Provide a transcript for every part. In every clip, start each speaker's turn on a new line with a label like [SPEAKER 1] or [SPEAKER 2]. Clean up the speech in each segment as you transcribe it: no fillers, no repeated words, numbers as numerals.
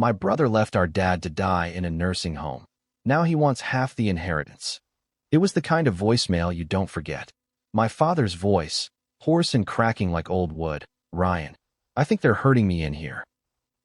[SPEAKER 1] My brother left our dad to die in a nursing home. Now he wants half the inheritance. It was the kind of voicemail you don't forget. My father's voice, hoarse and cracking like old wood. Ryan, I think they're hurting me in here.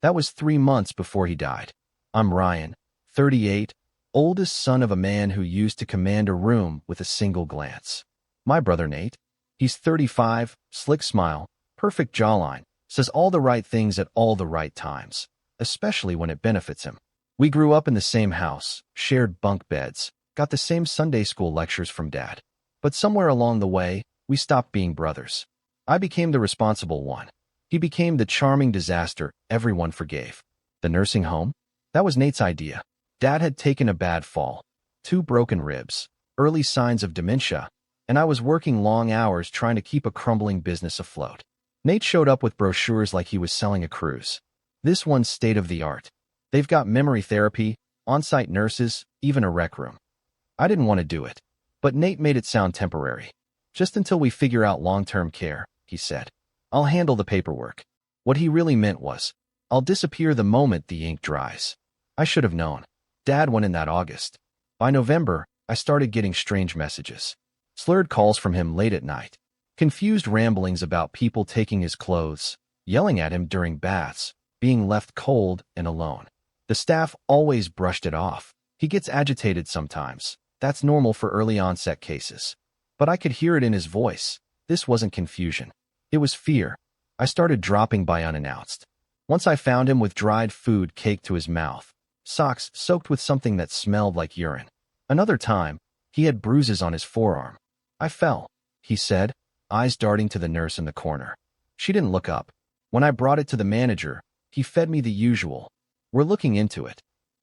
[SPEAKER 1] That was 3 months before he died. I'm Ryan, 38, oldest son of a man who used to command a room with a single glance. My brother Nate, he's 35, slick smile, perfect jawline, says all the right things at all the right times, especially when it benefits him. We grew up in the same house, shared bunk beds, got the same Sunday school lectures from Dad. But somewhere along the way, we stopped being brothers. I became the responsible one. He became the charming disaster everyone forgave. The nursing home? That was Nate's idea. Dad had taken a bad fall, 2 broken ribs, early signs of dementia, and I was working long hours trying to keep a crumbling business afloat. Nate showed up with brochures like he was selling a cruise. This one's state-of-the-art. They've got memory therapy, on-site nurses, even a rec room. I didn't want to do it, but Nate made it sound temporary. Just until we figure out long-term care, he said. I'll handle the paperwork. What he really meant was, I'll disappear the moment the ink dries. I should have known. Dad went in that August. By November, I started getting strange messages. Slurred calls from him late at night. Confused ramblings about people taking his clothes, yelling at him during baths, being left cold and alone. The staff always brushed it off. He gets agitated sometimes. That's normal for early onset cases. But I could hear it in his voice. This wasn't confusion. It was fear. I started dropping by unannounced. Once I found him with dried food caked to his mouth, socks soaked with something that smelled like urine. Another time, he had bruises on his forearm. I fell, he said, eyes darting to the nurse in the corner. She didn't look up. When I brought it to the manager, he fed me the usual. We're looking into it.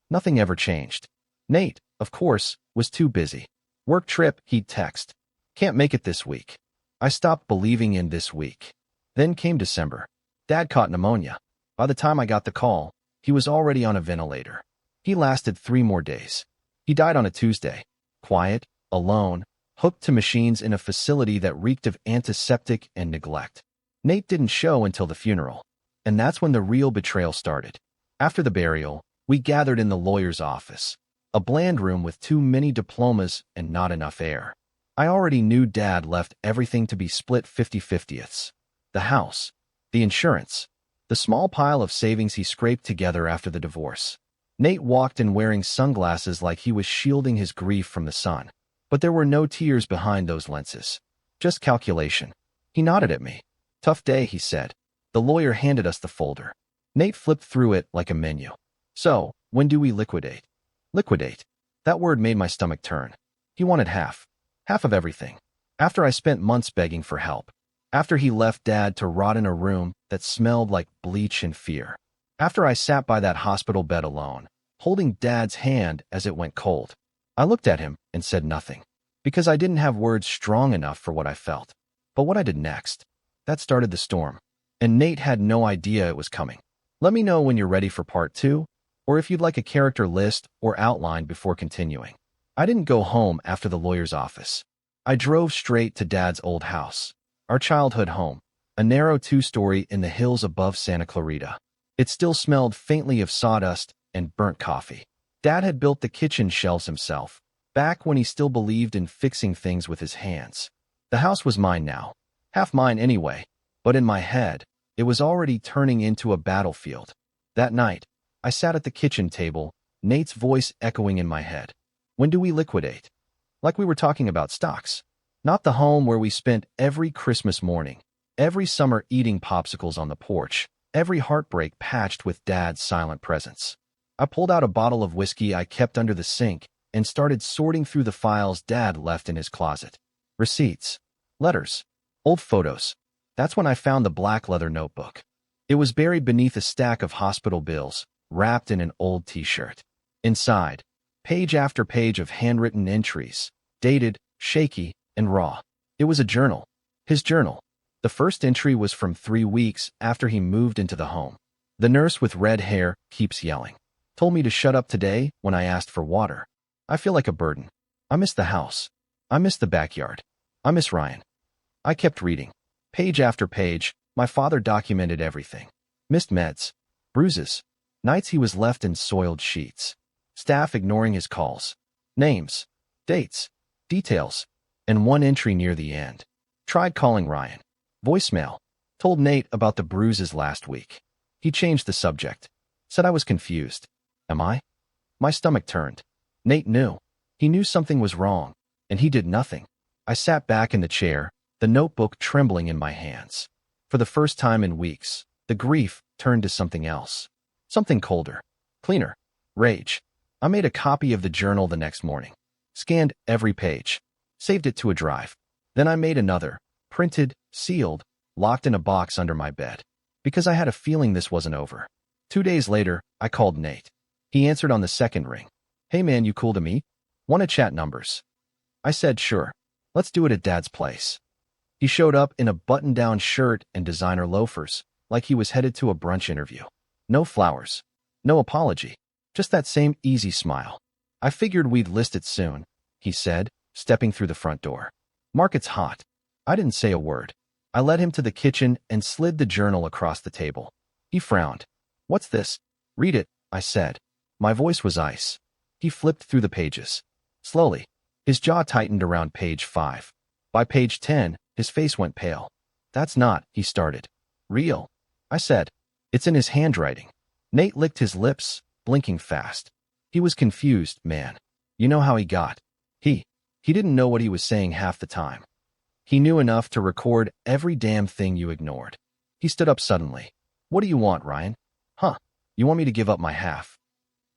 [SPEAKER 1] Nothing ever changed. Nate, of course, was too busy. Work trip, he'd text. Can't make it this week. I stopped believing in this week. Then came December. Dad caught pneumonia. By the time I got the call, he was already on a ventilator. He lasted 3 more days. He died on a Tuesday. Quiet, alone, hooked to machines in a facility that reeked of antiseptic and neglect. Nate didn't show until the funeral. And that's when the real betrayal started. After the burial, we gathered in the lawyer's office. A bland room with too many diplomas and not enough air. I already knew Dad left everything to be split 50-50ths. The house, the insurance, the small pile of savings he scraped together after the divorce. Nate walked in wearing sunglasses like he was shielding his grief from the sun. But there were no tears behind those lenses. Just calculation. He nodded at me. Tough day, he said. The lawyer handed us the folder. Nate flipped through it like a menu. So, when do we liquidate? Liquidate. That word made my stomach turn. He wanted half. Half of everything. After I spent months begging for help. After he left Dad to rot in a room that smelled like bleach and fear. After I sat by that hospital bed alone, holding Dad's hand as it went cold. I looked at him and said nothing. Because I didn't have words strong enough for what I felt. But what I did next, that started the storm. And Nate had no idea it was coming. Let me know when you're ready for part 2, or if you'd like a character list or outline before continuing. I didn't go home after the lawyer's office. I drove straight to Dad's old house, our childhood home, a narrow 2-story in the hills above Santa Clarita. It still smelled faintly of sawdust and burnt coffee. Dad had built the kitchen shelves himself, back when he still believed in fixing things with his hands. The house was mine now, half mine anyway, but in my head, it was already turning into a battlefield. That night, I sat at the kitchen table, Nate's voice echoing in my head. When do we liquidate? Like we were talking about stocks. Not the home where we spent every Christmas morning, every summer eating popsicles on the porch, every heartbreak patched with Dad's silent presence. I pulled out a bottle of whiskey I kept under the sink and started sorting through the files Dad left in his closet. Receipts, letters, old photos. That's when I found the black leather notebook. It was buried beneath a stack of hospital bills, wrapped in an old t-shirt. Inside, page after page of handwritten entries, dated, shaky, and raw. It was a journal. His journal. The first entry was from 3 weeks after he moved into the home. The nurse with red hair keeps yelling. Told me to shut up today when I asked for water. I feel like a burden. I miss the house. I miss the backyard. I miss Ryan. I kept reading. Page after page, my father documented everything. Missed meds, bruises, Nights he was left in soiled sheets. Staff ignoring his calls. Names, dates, details, and one entry near the end. Tried calling Ryan. Voicemail. Told Nate about the bruises last week. He changed the subject. Said I was confused. Am I? My stomach turned. Nate knew. He knew something was wrong, and he did nothing. I sat back in the chair, the notebook trembling in my hands. For the first time in weeks, the grief turned to something else. Something colder. Cleaner. Rage. I made a copy of the journal the next morning. Scanned every page. Saved it to a drive. Then I made another. Printed, sealed, locked in a box under my bed. Because I had a feeling this wasn't over. 2 days later, I called Nate. He answered on the second ring. Hey man, you cool to meet? Wanna chat numbers? I said sure. Let's do it at Dad's place. He showed up in a button-down shirt and designer loafers, like he was headed to a brunch interview. No flowers. No apology. Just that same easy smile. I figured we'd list it soon, he said, stepping through the front door. Market's hot. I didn't say a word. I led him to the kitchen and slid the journal across the table. He frowned. What's this? Read it, I said. My voice was ice. He flipped through the pages. Slowly. His jaw tightened around page 5. By page 10, his face went pale. That's not, he started. Real, I said. It's in his handwriting. Nate licked his lips, blinking fast. He was confused, man. You know how he got. He didn't know what he was saying half the time. He knew enough to record every damn thing you ignored. He stood up suddenly. What do you want, Ryan? Huh, you want me to give up my half?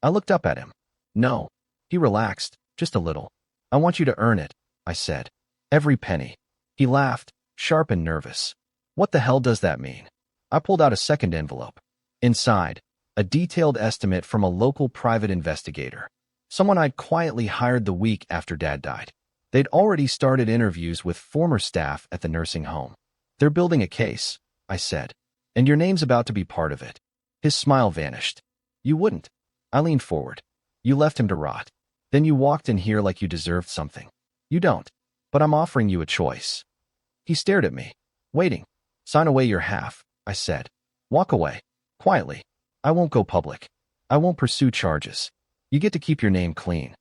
[SPEAKER 1] I looked up at him. No. He relaxed, just a little. I want you to earn it, I said. Every penny. He laughed, sharp and nervous. What the hell does that mean? I pulled out a second envelope. Inside, a detailed estimate from a local private investigator. Someone I'd quietly hired the week after Dad died. They'd already started interviews with former staff at the nursing home. They're building a case, I said. And your name's about to be part of it. His smile vanished. You wouldn't. I leaned forward. You left him to rot. Then you walked in here like you deserved something. You don't. But I'm offering you a choice. He stared at me, waiting. Sign away your half, I said. Walk away. Quietly. I won't go public. I won't pursue charges. You get to keep your name clean.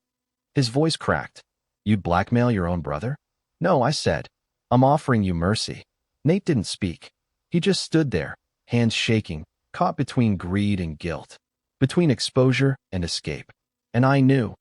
[SPEAKER 1] His voice cracked. You'd blackmail your own brother? No, I said. I'm offering you mercy. Nate didn't speak. He just stood there, hands shaking, caught between greed and guilt, between exposure and escape. And I knew,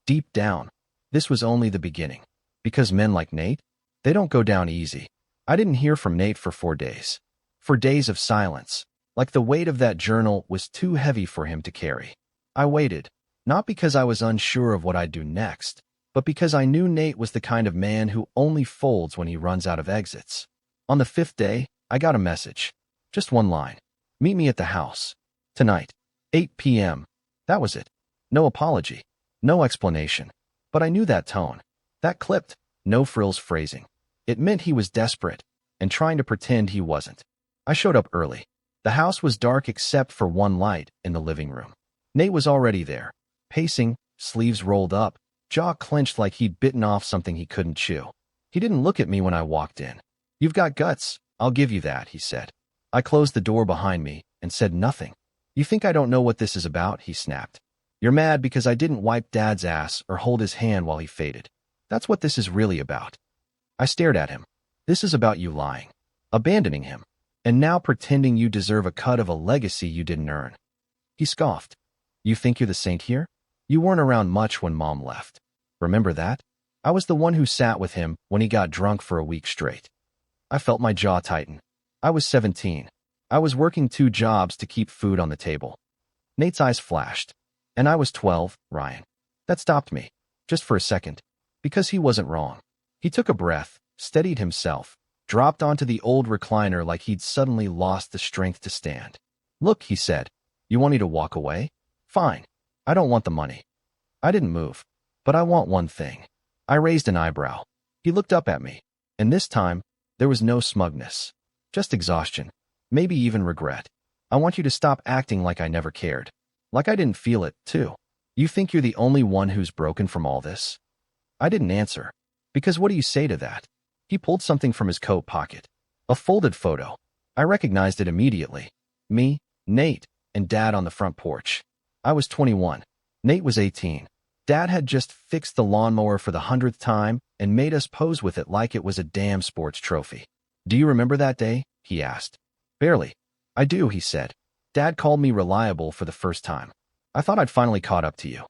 [SPEAKER 1] deep down, this was only the beginning. Because men like Nate, they don't go down easy. I didn't hear from Nate for 4 days. For days of silence, like the weight of that journal was too heavy for him to carry. I waited, not because I was unsure of what I'd do next, but because I knew Nate was the kind of man who only folds when he runs out of exits. On the 5th day, I got a message. Just one line. Meet me at the house. Tonight. 8 p.m. That was it. No apology. No explanation. But I knew that tone. That clipped, no frills phrasing. It meant he was desperate and trying to pretend he wasn't. I showed up early. The house was dark except for one light in the living room. Nate was already there, pacing, sleeves rolled up, jaw clenched like he'd bitten off something he couldn't chew. He didn't look at me when I walked in. You've got guts, I'll give you that, he said. I closed the door behind me and said nothing. You think I don't know what this is about, he snapped. You're mad because I didn't wipe Dad's ass or hold his hand while he faded. That's what this is really about. I stared at him. This is about you lying, abandoning him, and now pretending you deserve a cut of a legacy you didn't earn. He scoffed. You think you're the saint here? You weren't around much when Mom left. Remember that? I was the one who sat with him when he got drunk for a week straight. I felt my jaw tighten. I was 17. I was working 2 jobs to keep food on the table. Nate's eyes flashed. And I was 12, Ryan. That stopped me, just for a second, because he wasn't wrong. He took a breath, steadied himself, dropped onto the old recliner like he'd suddenly lost the strength to stand. Look, he said, you want me to walk away? Fine. I don't want the money. I didn't move. But I want one thing. I raised an eyebrow. He looked up at me, and this time, there was no smugness. Just exhaustion. Maybe even regret. I want you to stop acting like I never cared. Like I didn't feel it, too. You think you're the only one who's broken from all this? I didn't answer. Because what do you say to that? He pulled something from his coat pocket. A folded photo. I recognized it immediately. Me, Nate, and Dad on the front porch. I was 21. Nate was 18. Dad had just fixed the lawnmower for the 100th time and made us pose with it like it was a damn sports trophy. "Do you remember that day?" he asked. "Barely." "I do," he said. "Dad called me reliable for the first time. I thought I'd finally caught up to you."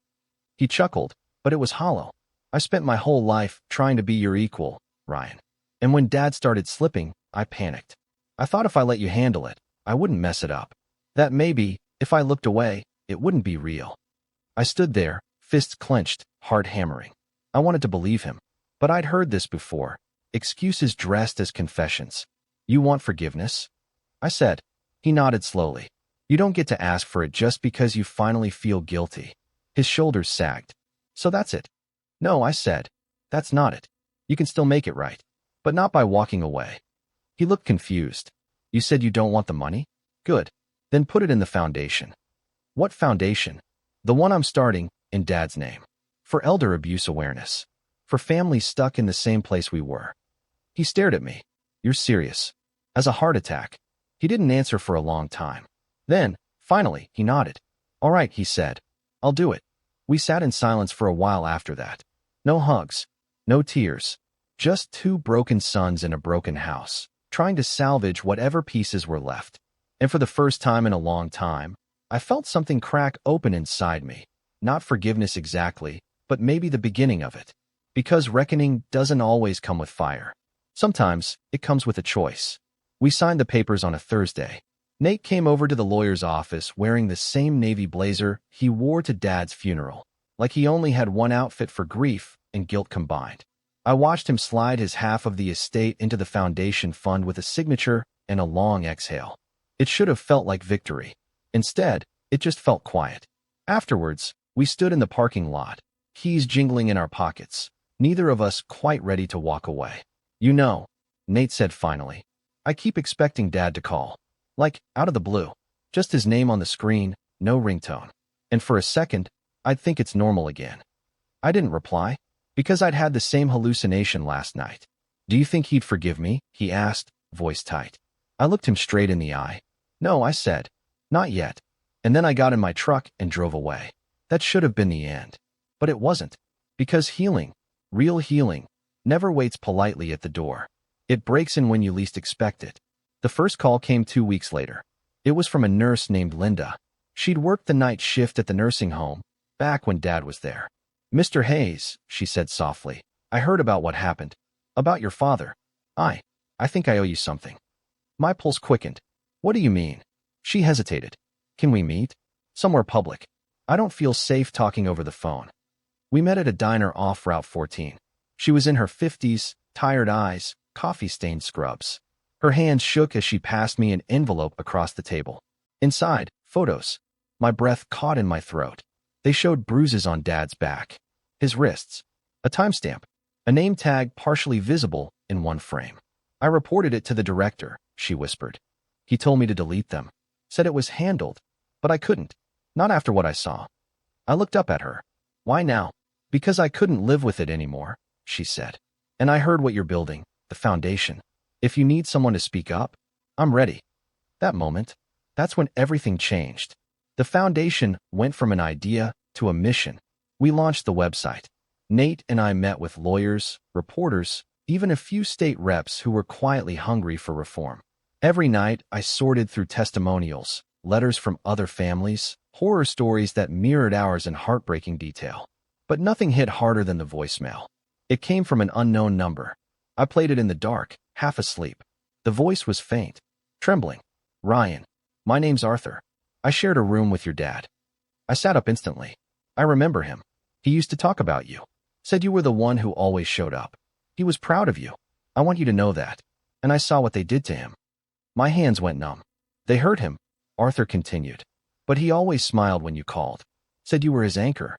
[SPEAKER 1] He chuckled, but it was hollow. "I spent my whole life trying to be your equal, Ryan. And when Dad started slipping, I panicked. I thought if I let you handle it, I wouldn't mess it up. That maybe, if I looked away, it wouldn't be real." I stood there, fists clenched, heart hammering. I wanted to believe him, but I'd heard this before. Excuses dressed as confessions. "You want forgiveness?" I said. He nodded slowly. "You don't get to ask for it just because you finally feel guilty." His shoulders sagged. "So that's it?" "No," I said. "That's not it. You can still make it right, but not by walking away." He looked confused. "You said you don't want the money? Good. Then put it in the foundation." "What foundation?" "The one I'm starting, in Dad's name. For elder abuse awareness. For families stuck in the same place we were." He stared at me. "You're serious?" "As a heart attack." He didn't answer for a long time. Then, finally, he nodded. "All right," he said. "I'll do it." We sat in silence for a while after that. No hugs. No tears. Just two broken sons in a broken house, trying to salvage whatever pieces were left. And for the first time in a long time, I felt something crack open inside me. Not forgiveness exactly, but maybe the beginning of it. Because reckoning doesn't always come with fire. Sometimes, it comes with a choice. We signed the papers on a Thursday. Nate came over to the lawyer's office wearing the same navy blazer he wore to Dad's funeral, like he only had one outfit for grief and guilt combined. I watched him slide his half of the estate into the foundation fund with a signature and a long exhale. It should have felt like victory. Instead, it just felt quiet. Afterwards, we stood in the parking lot, keys jingling in our pockets, neither of us quite ready to walk away. "You know," Nate said finally, "I keep expecting Dad to call. Like, out of the blue. Just his name on the screen, no ringtone. And for a second, I'd think it's normal again." I didn't reply, because I'd had the same hallucination last night. "Do you think he'd forgive me?" he asked, voice tight. I looked him straight in the eye. "No," I said. "Not yet." And then I got in my truck and drove away. That should have been the end. But it wasn't. Because healing, real healing, never waits politely at the door. It breaks in when you least expect it. The first call came 2 weeks later. It was from a nurse named Linda. She'd worked the night shift at the nursing home, back when Dad was there. "Mr. Hayes," she said softly, "I heard about what happened. About your father. I think I owe you something." My pulse quickened. "What do you mean?" She hesitated. "Can we meet? Somewhere public. I don't feel safe talking over the phone." We met at a diner off Route 14. She was in her 50s, tired eyes, coffee-stained scrubs. Her hands shook as she passed me an envelope across the table. Inside, photos. My breath caught in my throat. They showed bruises on Dad's back, his wrists, a timestamp, a name tag partially visible in one frame. "I reported it to the director," she whispered. "He told me to delete them. Said it was handled, but I couldn't. Not after what I saw." I looked up at her. "Why now?" "Because I couldn't live with it anymore," she said. "And I heard what you're building, the foundation. If you need someone to speak up, I'm ready." That moment, that's when everything changed. The foundation went from an idea to a mission. We launched the website. Nate and I met with lawyers, reporters, even a few state reps who were quietly hungry for reform. Every night, I sorted through testimonials, letters from other families, horror stories that mirrored ours in heartbreaking detail. But nothing hit harder than the voicemail. It came from an unknown number. I played it in the dark, half asleep. The voice was faint, trembling. "Ryan, my name's Arthur. I shared a room with your dad." I sat up instantly. "I remember him. He used to talk about you. Said you were the one who always showed up. He was proud of you. I want you to know that." And I saw what they did to him. My hands went numb. "They hurt him," Arthur continued. "But he always smiled when you called. Said you were his anchor."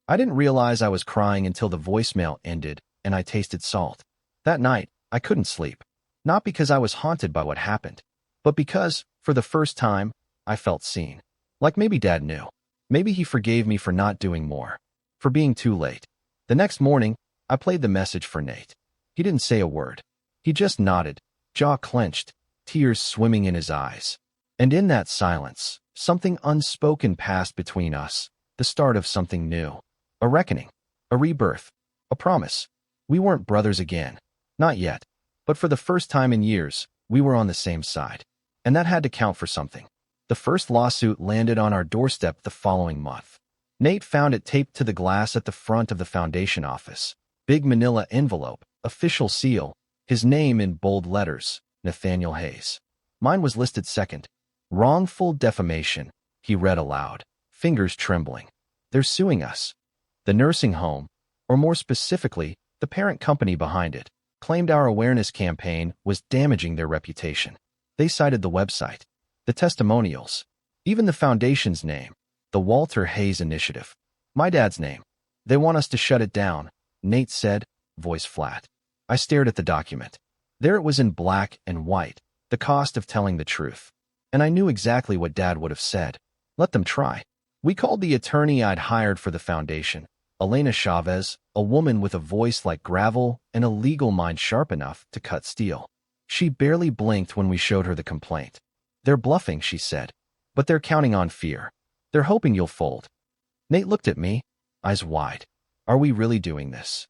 [SPEAKER 1] I didn't realize I was crying until the voicemail ended and I tasted salt. That night, I couldn't sleep. Not because I was haunted by what happened, but because, for the first time, I felt seen. Like maybe Dad knew. Maybe he forgave me for not doing more. For being too late. The next morning, I played the message for Nate. He didn't say a word. He just nodded, jaw clenched, tears swimming in his eyes. And in that silence, Something unspoken passed between us, the start of something new. A reckoning, a rebirth, a promise. We weren't brothers again. Not yet. But for the first time in years, we were on the same side. And that had to count for something. The first lawsuit landed on our doorstep the following month. Nate found it taped to the glass at the front of the foundation office. Big manila envelope, official seal, his name in bold letters, Nathaniel Hayes. Mine was listed second. Wrongful defamation, he read aloud, fingers trembling. They're suing us. The nursing home, or more specifically, the parent company behind it, claimed our awareness campaign was damaging their reputation. They cited the website, the testimonials, even the foundation's name, the Walter Hayes Initiative. My dad's name. They want us to shut it down, Nate said, voice flat. I stared at the document. There it was in black and white, the cost of telling the truth. And I knew exactly what Dad would have said. Let them try. We called the attorney I'd hired for the foundation, Elena Chavez, a woman with a voice like gravel and a legal mind sharp enough to cut steel. She barely blinked when we showed her the complaint. They're bluffing, she said, but they're counting on fear. They're hoping you'll fold. Nate looked at me, eyes wide. Are we really doing this?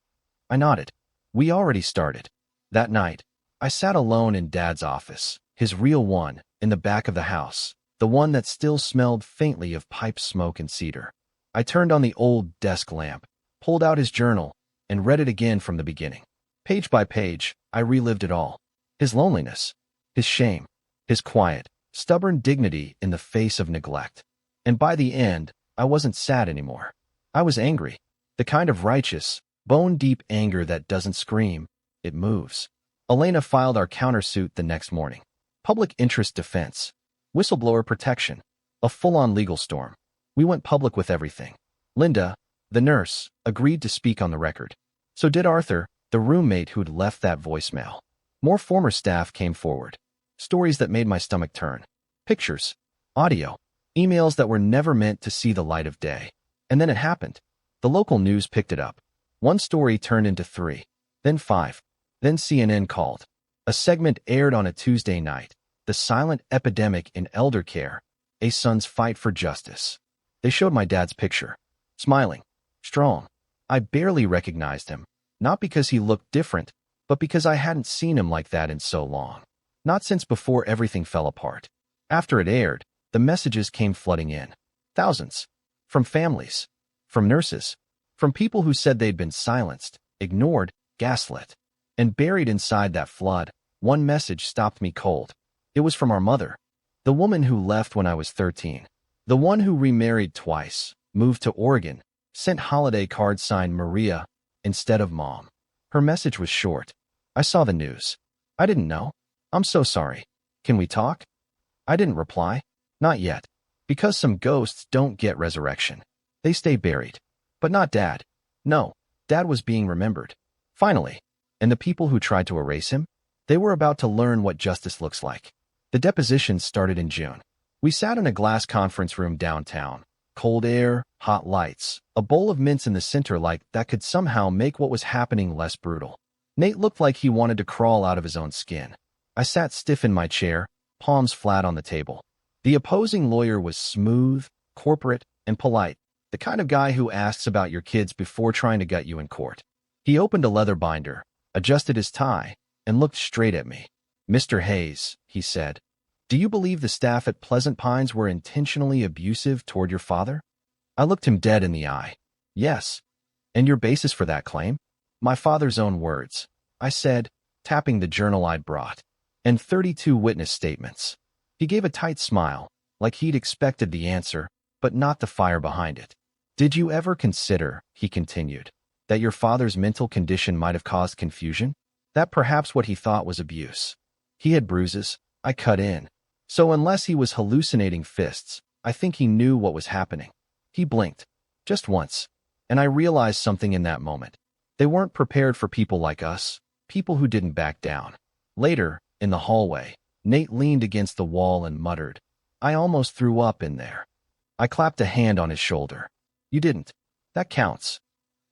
[SPEAKER 1] I nodded. We already started. That night, I sat alone in Dad's office, his real one, in the back of the house, the one that still smelled faintly of pipe smoke and cedar. I turned on the old desk lamp, pulled out his journal, and read it again from the beginning. Page by page, I relived it all. His loneliness, his shame, his quiet, stubborn dignity in the face of neglect. And by the end, I wasn't sad anymore. I was angry. The kind of righteous, bone-deep anger that doesn't scream, it moves. Elena filed our countersuit the next morning. Public interest defense, whistleblower protection, a full-on legal storm. We went public with everything. Linda, the nurse, agreed to speak on the record. So did Arthur, the roommate who'd left that voicemail. More former staff came forward. Stories that made my stomach turn. Pictures, audio, emails that were never meant to see the light of day. And then it happened. The local news picked it up. One story turned into 3, then 5. Then CNN called. A segment aired on a Tuesday night. The silent epidemic in elder care. A son's fight for justice. They showed my dad's picture. Smiling. Strong. I barely recognized him. Not because he looked different, but because I hadn't seen him like that in so long. Not since before everything fell apart. After it aired, the messages came flooding in. Thousands. From families. From nurses. From people who said they'd been silenced, ignored, gaslit. And buried inside that flood, one message stopped me cold. It was from our mother. The woman who left when I was 13. The one who remarried twice, moved to Oregon, sent holiday cards signed Maria instead of Mom. Her message was short. I saw the news. I didn't know. I'm so sorry. Can we talk? I didn't reply. Not yet. Because some ghosts don't get resurrection. They stay buried. But not Dad. No, Dad was being remembered. Finally. And the people who tried to erase him? They were about to learn what justice looks like. The depositions started in June. We sat in a glass conference room downtown. Cold air, hot lights, a bowl of mints in the center like that could somehow make what was happening less brutal. Nate looked like he wanted to crawl out of his own skin. I sat stiff in my chair, palms flat on the table. The opposing lawyer was smooth, corporate, and polite, the kind of guy who asks about your kids before trying to gut you in court. He opened a leather binder, adjusted his tie, and looked straight at me. Mr. Hayes, he said, do you believe the staff at Pleasant Pines were intentionally abusive toward your father? I looked him dead in the eye. Yes. And your basis for that claim? My father's own words, I said, tapping the journal I'd brought. And 32 witness statements. He gave a tight smile, like he'd expected the answer, but not the fire behind it. Did you ever consider, he continued, that your father's mental condition might have caused confusion? That perhaps what he thought was abuse. He had bruises. I cut in. So unless he was hallucinating fists, I think he knew what was happening. He blinked. Just once. And I realized something in that moment. They weren't prepared for people like us, people who didn't back down. Later, in the hallway, Nate leaned against the wall and muttered, I almost threw up in there. I clapped a hand on his shoulder. You didn't. That counts.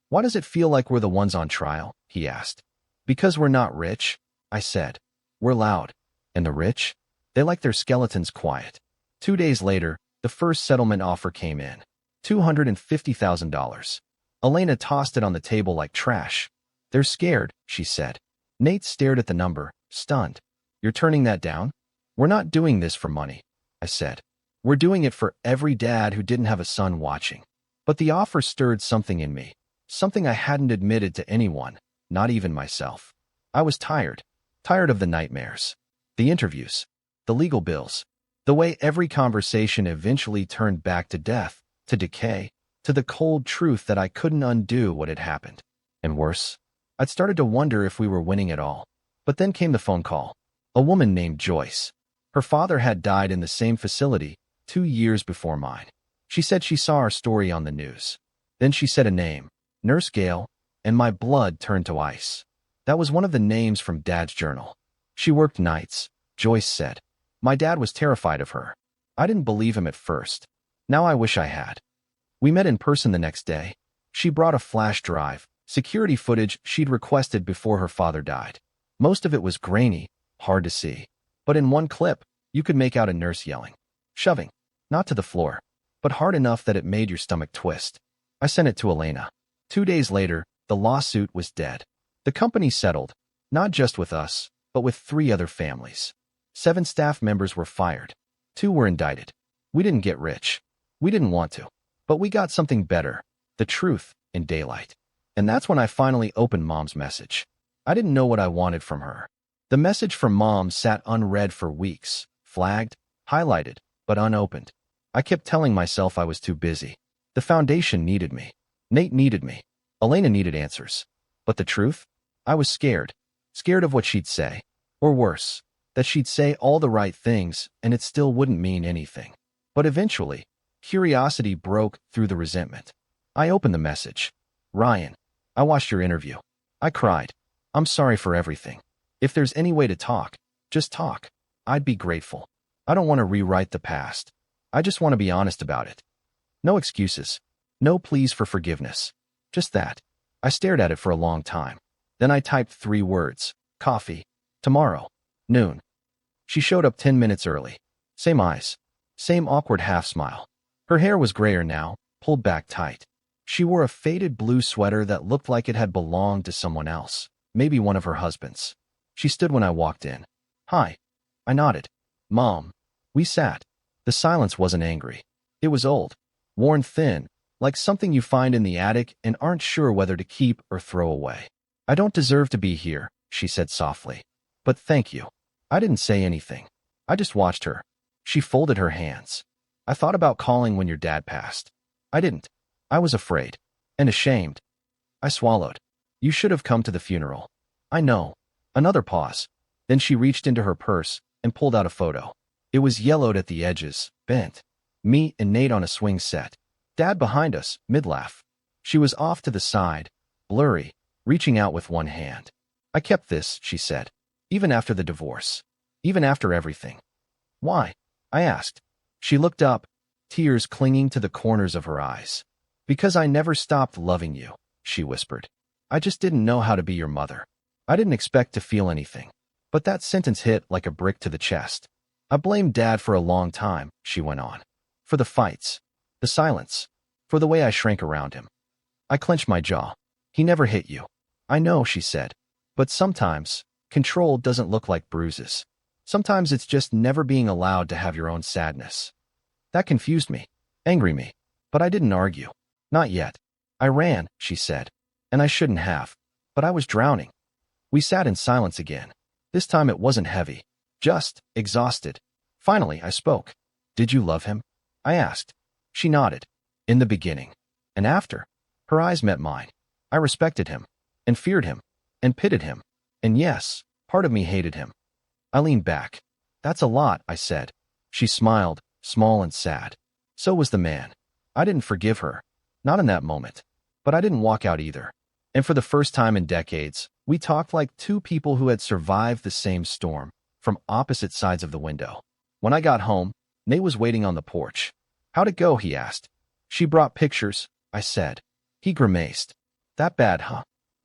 [SPEAKER 1] Why does it feel like we're the ones on trial? He asked. Because we're not rich, I said. We're loud. And the rich? They like their skeletons quiet. 2 days later, The first settlement offer came in. $250,000. Elena tossed it on the table like trash. They're scared, she said. Nate stared at the number, stunned. You're turning that down? We're not doing this for money, I said. We're doing it for every dad who didn't have a son watching. But the offer stirred something in me, something I hadn't admitted to anyone, not even myself. I was tired of the nightmares, the interviews, the legal bills, the way every conversation eventually turned back to death, to decay, to the cold truth that I couldn't undo what had happened. And worse, I'd started to wonder if we were winning at all. But then came the phone call. A woman named Joyce. Her father had died in the same facility 2 years before mine. She said she saw our story on the news. Then she said a name, Nurse Gail, and my blood turned to ice. That was one of the names from Dad's journal. She worked nights, Joyce said. My dad was terrified of her. I didn't believe him at first. Now I wish I had. We met in person the next day. She brought a flash drive, security footage she'd requested before her father died. Most of it was grainy, hard to see. But in one clip, you could make out a nurse yelling, shoving, not to the floor, but hard enough that it made your stomach twist. I sent it to Elena. 2 days later, the lawsuit was dead. The company settled, not just with us, but with 3 other families. 7 staff members were fired. 2 were indicted. We didn't get rich. We didn't want to. But we got something better, the truth in daylight. And that's when I finally opened Mom's message. I didn't know what I wanted from her. The message from Mom sat unread for weeks, flagged, highlighted, but unopened. I kept telling myself I was too busy. The foundation needed me. Nate needed me. Elena needed answers. But the truth? I was scared. Scared of what she'd say. Or worse, that she'd say all the right things and it still wouldn't mean anything. But eventually, curiosity broke through the resentment. I opened the message. Ryan, I watched your interview. I cried. I'm sorry for everything. If there's any way to talk, just talk. I'd be grateful. I don't want to rewrite the past. I just want to be honest about it. No excuses. No pleas for forgiveness. Just that. I stared at it for a long time. Then I typed 3 words. Coffee. Tomorrow. Noon. She showed up 10 minutes early. Same eyes. Same awkward half smile. Her hair was grayer now, pulled back tight. She wore a faded blue sweater that looked like it had belonged to someone else, maybe one of her husbands. She stood when I walked in. Hi. I nodded. Mom. We sat. The silence wasn't angry. It was old, worn thin, like something you find in the attic and aren't sure whether to keep or throw away. I don't deserve to be here, she said softly. But thank you. I didn't say anything. I just watched her. She folded her hands. I thought about calling when your dad passed. I didn't. I was afraid. And ashamed. I swallowed. You should have come to the funeral. I know. Another pause. Then she reached into her purse and pulled out a photo. It was yellowed at the edges, bent. Me and Nate on a swing set. Dad behind us, mid-laugh. She was off to the side, blurry, reaching out with one hand. I kept this, she said. Even after the divorce. Even after everything. Why? I asked. She looked up, tears clinging to the corners of her eyes. Because I never stopped loving you, she whispered. I just didn't know how to be your mother. I didn't expect to feel anything. But that sentence hit like a brick to the chest. I blamed Dad for a long time, she went on. For the fights. The silence. For the way I shrank around him. I clenched my jaw. He never hit you. I know, she said. But sometimes, control doesn't look like bruises. Sometimes it's just never being allowed to have your own sadness. That confused me. Angry me. But I didn't argue. Not yet. I ran, she said. And I shouldn't have. But I was drowning. We sat in silence again. This time it wasn't heavy. Just exhausted. Finally, I spoke. Did you love him? I asked. She nodded. In the beginning. And after. Her eyes met mine. I respected him. And feared him. And pitied him. And yes, part of me hated him. I leaned back. That's a lot, I said. She smiled, small and sad. So was the man. I didn't forgive her. Not in that moment. But I didn't walk out either. And for the first time in decades, we talked like 2 people who had survived the same storm, from opposite sides of the window. When I got home, Nate was waiting on the porch. How'd it go, he asked. She brought pictures, I said. He grimaced. That bad, huh?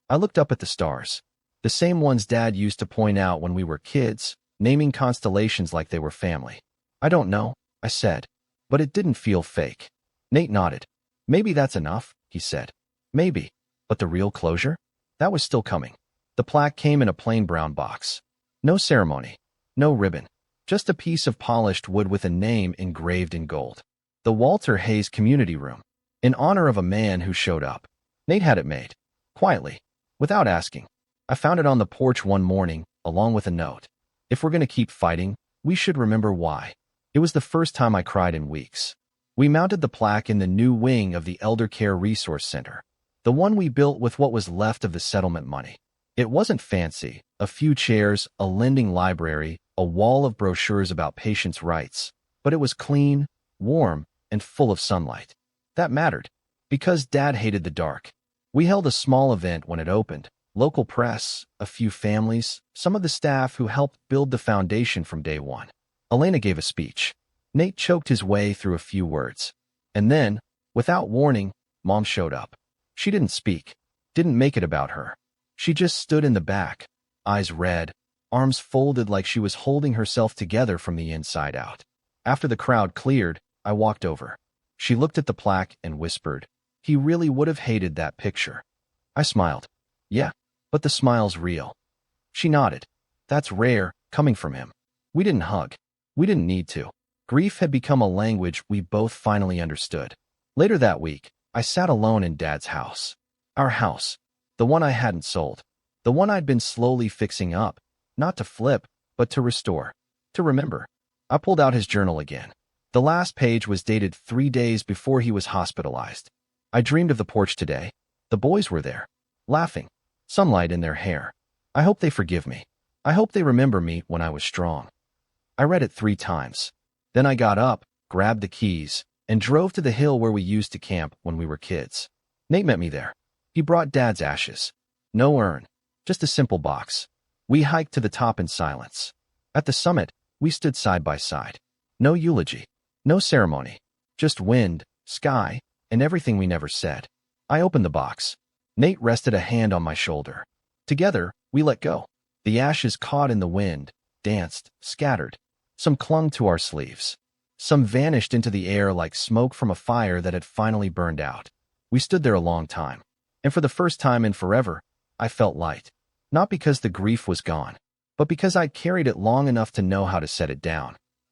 [SPEAKER 1] I looked up at the stars. The same ones Dad used to point out when we were kids, naming constellations like they were family. I don't know, I said. but it didn't feel fake. Nate nodded. Maybe that's enough, he said. Maybe. But the real closure? That was still coming. The plaque came in a plain brown box. No ceremony. No ribbon. Just a piece of polished wood with a name engraved in gold. The Walter Hayes Community Room. In honor of a man who showed up. Nate had it made. Quietly. Without asking. I found it on the porch one morning, along with a note. If we're going to keep fighting, we should remember why. It was the first time I cried in weeks. We mounted the plaque in the new wing of the Elder Care Resource Center. The one we built with what was left of the settlement money. It wasn't fancy. A few chairs, a lending library, a wall of brochures about patients' rights. But it was clean, warm, and full of sunlight. That mattered. Because Dad hated the dark. We held a small event when it opened. Local press, a few families, some of the staff who helped build the foundation from day one. Elena gave a speech. Nate choked his way through a few words. And then, without warning, Mom showed up. She didn't speak. Didn't make it about her. She just stood in the back, eyes red, arms folded like she was holding herself together from the inside out. After the crowd cleared, I walked over. She looked at the plaque and whispered, "He really would have hated that picture." I smiled. "Yeah, but the smile's real." She nodded. "That's rare, coming from him." We didn't hug. We didn't need to. Grief had become a language we both finally understood. Later that week, I sat alone in Dad's house. Our house. The one I hadn't sold. The one I'd been slowly fixing up. Not to flip, but to restore. To remember. I pulled out his journal again. The last page was dated 3 days before he was hospitalized. I dreamed of the porch today. The boys were there. Laughing. Sunlight in their hair. I hope they forgive me. I hope they remember me when I was strong. I read it 3 times. Then I got up, grabbed the keys, and drove to the hill where we used to camp when we were kids. Nate met me there. He brought Dad's ashes. No urn. Just a simple box. We hiked to the top in silence. At the summit, we stood side by side. No eulogy. No ceremony. Just wind, sky, and everything we never said. I opened the box. Nate rested a hand on my shoulder. Together, we let go. The ashes caught in the wind, danced, scattered. Some clung to our sleeves. Some vanished into the air like smoke from a fire that had finally burned out. We stood there a long time. And for the first time in forever, I felt light. Not because the grief was gone, but because I'd carried it long enough to know how to set it down.